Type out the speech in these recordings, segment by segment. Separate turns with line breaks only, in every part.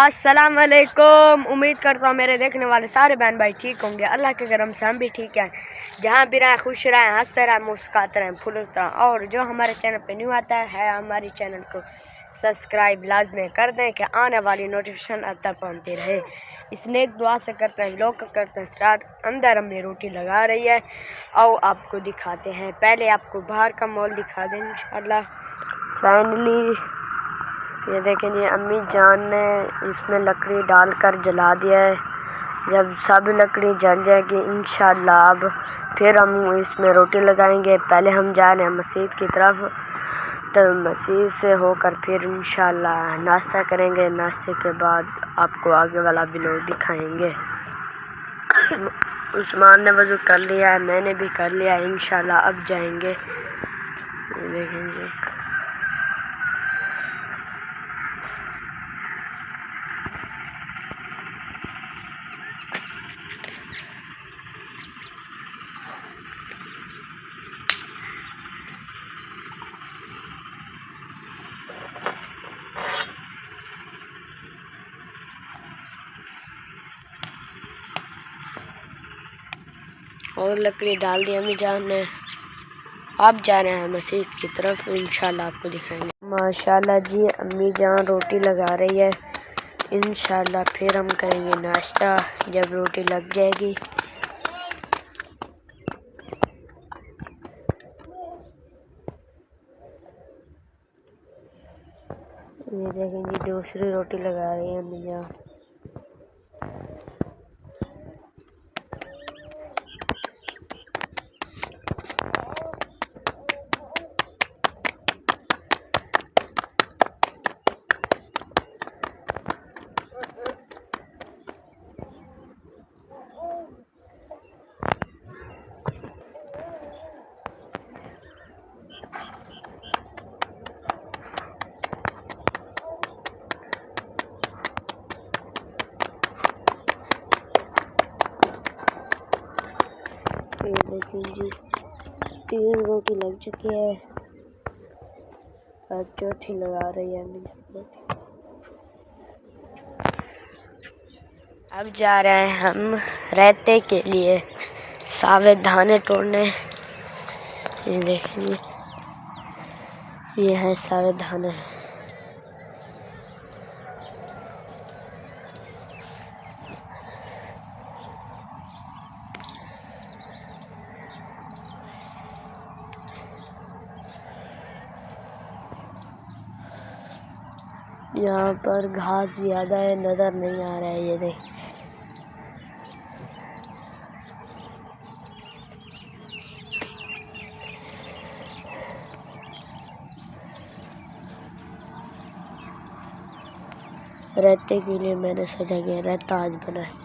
अस्सलाम वालेकुम। उम्मीद करता हूँ मेरे देखने वाले सारे बहन भाई ठीक होंगे। अल्लाह के करम से हम भी ठीक हैं। जहाँ भी रहें खुश रहें, हंसते रहें, मुस्कुराते रहें, फुलते रहें। और जो हमारे चैनल पे न्यू आता है हमारे चैनल को सब्सक्राइब लाजमी कर दें कि आने वाली नोटिफिकेशन अब तक पहुँचती रहे। इस नेक दुआ से करते हैं, लोग करते हैं स्टार्ट। अंदर अम्मी रोटी लगा रही है और आपको दिखाते हैं। पहले आपको बाहर का मॉल दिखा दें इंशाल्लाह। फाइनली ये देखें जी, अम्मी जान ने इसमें लकड़ी डालकर जला दिया है। जब सब लकड़ी जल जाएगी इंशाल्लाह अब फिर हम इसमें रोटी लगाएंगे। पहले हम जा रहे हैं मस्जिद की तरफ, तो मस्जिद से होकर फिर इंशाल्लाह नाश्ता करेंगे। नाश्ते के बाद आपको आगे वाला व्लॉग दिखाएंगे। उस्मान ने वज़ू कर लिया है, मैंने भी कर लिया है। इंशाल्लाह अब जाएंगे। देखेंगे और लकड़ी डाल दी अम्मी जान ने। अब जा रहे हैं मस्जिद की तरफ, इंशाल्लाह आपको दिखाएंगे। माशाल्लाह जी, अम्मी जान रोटी लगा रही है। इंशाल्लाह फिर हम करेंगे नाश्ता जब रोटी लग जाएगी। ये देखें जी, दूसरी रोटी लगा रही है अम्मी जान। ये देखें जी, 3 रोटी लग चुकी है, अब चौथी लगा रही है। अब जा रहे हैं हम रायते के लिए सावधाने तोड़ने। ये देखिए, ये है सावधाने। यहाँ पर घास ज़्यादा है, नज़र नहीं आ रहा है। ये देख, रायते के लिए मैंने सजा के रायता आज बना है।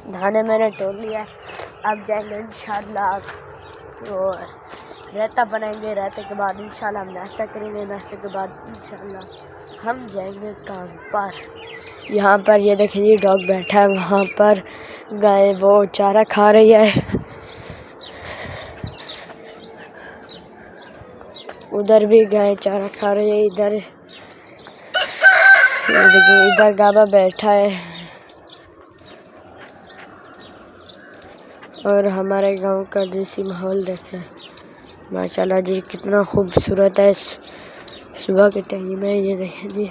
धाने मैंने तोड़ लिया। अब जाएंगे इंशाल्लाह तो रायता बनाएंगे। रायते के बाद इंशाल्लाह हम नाश्ता करेंगे। नाश्ते के बाद इंशाल्लाह हम जाएंगे काम पर। यहाँ पर ये देखिए डॉग बैठा है, वहाँ पर गाय वो चारा खा रही है। उधर भी गाय चारा खा रही है। इधर देखिए, इधर गाबा बैठा है। और हमारे गांव का देसी माहौल देखें, माशाल्लाह जी, कितना खूबसूरत है। सुबह के टाइम में ये देखें जी,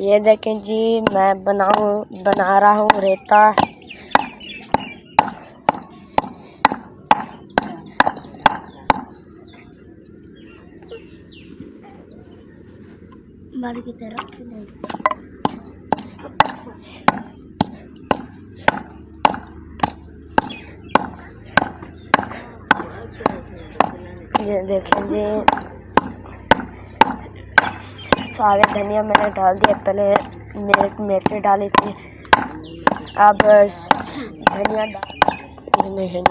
ये देखें जी, मैं बना रहा हूँ रेता। बाड़ी की तरफ ये देखें जी, सारे धनिया मैंने डाल दिया, पहले मिर्च डाली थी, अब धनिया नहीं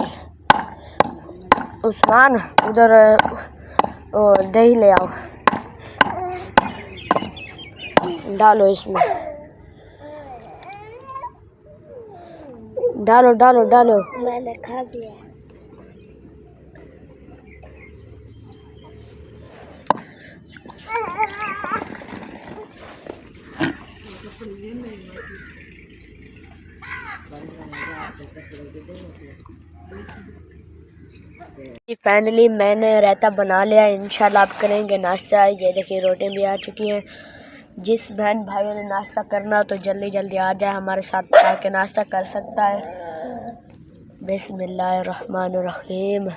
उस्मान उधर दही ले आओ, डालो इसमें, डालो डालो डालो। मैंने खा दिया। फाइनली मैंने रायता बना लिया, इंशाल्लाह आप करेंगे नाश्ता। ये देखिए रोटी भी आ चुकी हैं। जिस बहन भाई ने नाश्ता करना तो जल्दी जल्दी आ जाए, हमारे साथ आके नाश्ता कर सकता है। बिस्मिल्लाहिर्रहमानिर्रहीम।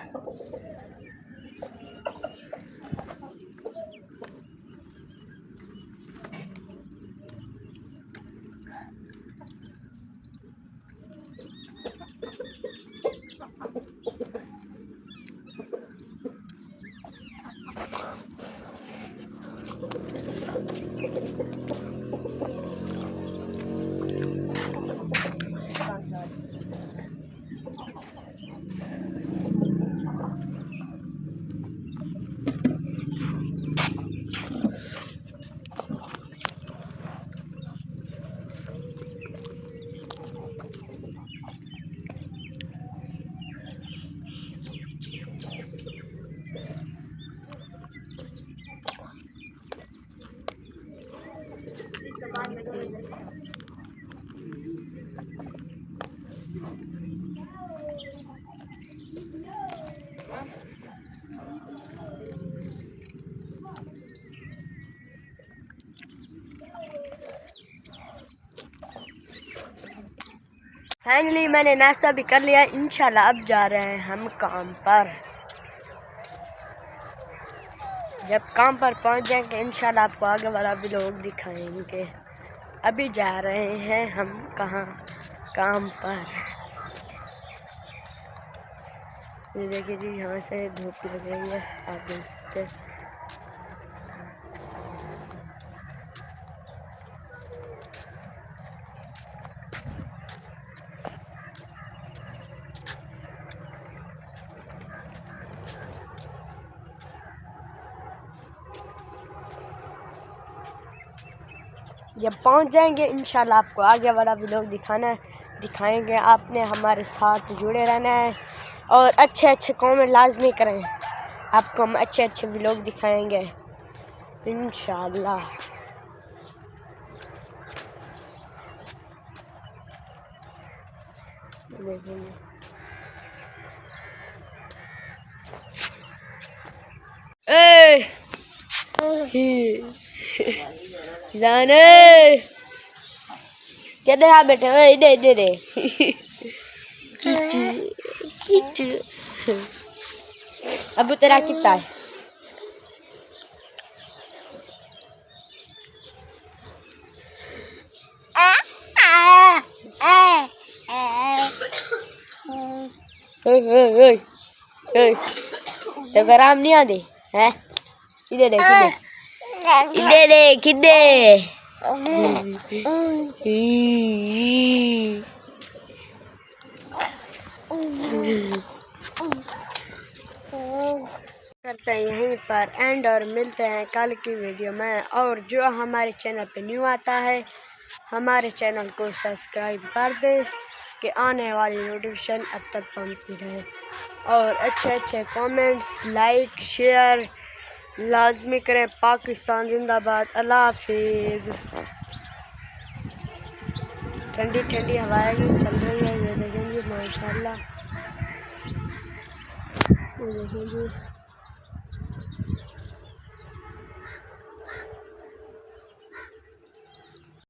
फाइनली मैंने नाश्ता भी कर लिया, इंशाल्लाह अब जा रहे हैं हम काम पर। जब काम पर पहुंच जाएंगे इंशाल्लाह आपको आगे वाला भी लोग दिखाएंगे। अभी जा रहे हैं हम कहाँ, काम पर। ये देखिए जी, यहाँ से धूप लग रही है, आप देख सकते हैं। जब पहुंच जाएंगे इंशाल्लाह आपको आगे वाला व्लॉग दिखाएंगे। आपने हमारे साथ जुड़े रहना है और अच्छे अच्छे कमेंट लाजमी करें, आपको हम अच्छे अच्छे व्लॉग दिखाएंगे इंशाल्लाह। जाने क्या देखा बेटे, दे दे दे अब तेरा कितना है? तो गराम नहीं आते हैं? इधर किदे करते हैं यहीं पर एंड और मिलते हैं कल की वीडियो में। और जो हमारे चैनल पे न्यू आता है हमारे चैनल को सब्सक्राइब कर दे कि आने वाली नोटिफिकेशन अब तक पहुँचती रहे। और अच्छे अच्छे कमेंट्स, लाइक, शेयर लाजमी करें। पाकिस्तान जिंदाबाद। अल्लाह हाफिज़। ठंडी ठंडी हवाएं चल रही है, ये देखेंगे माशाल्लाह, ये देखेंगे।